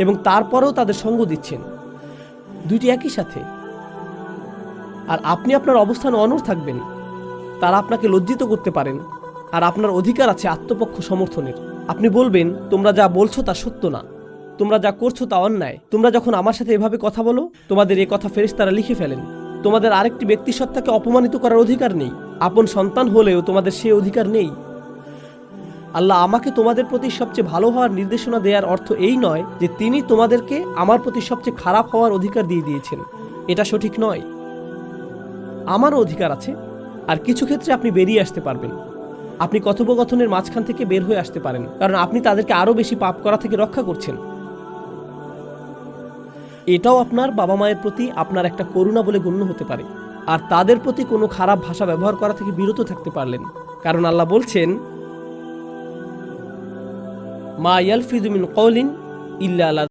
এবং তারপরেও তাদের সঙ্গ দিচ্ছেন, দুইটি একই সাথে। আর আপনি আপনার অবস্থানে অনড় থাকবেন। তারা আপনাকে লজ্জিত করতে পারেন, আর আপনার অধিকার আছে আত্মপক্ষ সমর্থনের। আপনি বলবেন, তোমরা যা বলছো তা সত্য না, তোমরা যা করছো তা অন্যায়। তোমরা যখন আমার সাথে এভাবে কথা বলো, তোমাদের এই কথা ফেরেশতারা লিখে ফেলেন। তোমাদের আরেকটি ব্যক্তিসত্তাকে অপমানিত করার অধিকার নেই। আপন সন্তান হলেও তোমাদের সে অধিকার নেই। আল্লাহ আমাকে তোমাদের প্রতি সবচেয়ে ভালো হওয়ার নির্দেশনা দেওয়ার অর্থ এই নয় যে তিনি তোমাদেরকে আমার প্রতি সবচেয়ে খারাপ হওয়ার অধিকার দিয়ে দিয়েছেন। এটা সঠিক নয়। আমারও অধিকার আছে। আর কিছু ক্ষেত্রে আপনি বেরিয়ে আসতে পারবেন। আপনি কথোপকথনের মাঝখান থেকে বের হয়ে আসতে পারেন, কারণ আপনি তাদেরকে আরও বেশি পাপ করা থেকে রক্ষা করছেন। এটাও আপনার বাবা মায়ের প্রতি আপনার একটা করুণা বলে গণ্য হতে পারে। আর তাদের প্রতি কোনো খারাপ ভাষা ব্যবহার করা থেকে বিরত থাকতে পারলেন, কারণ আল্লাহ বলছেন, মা ইয়ালফিযু মিন কওলিন ইল্লা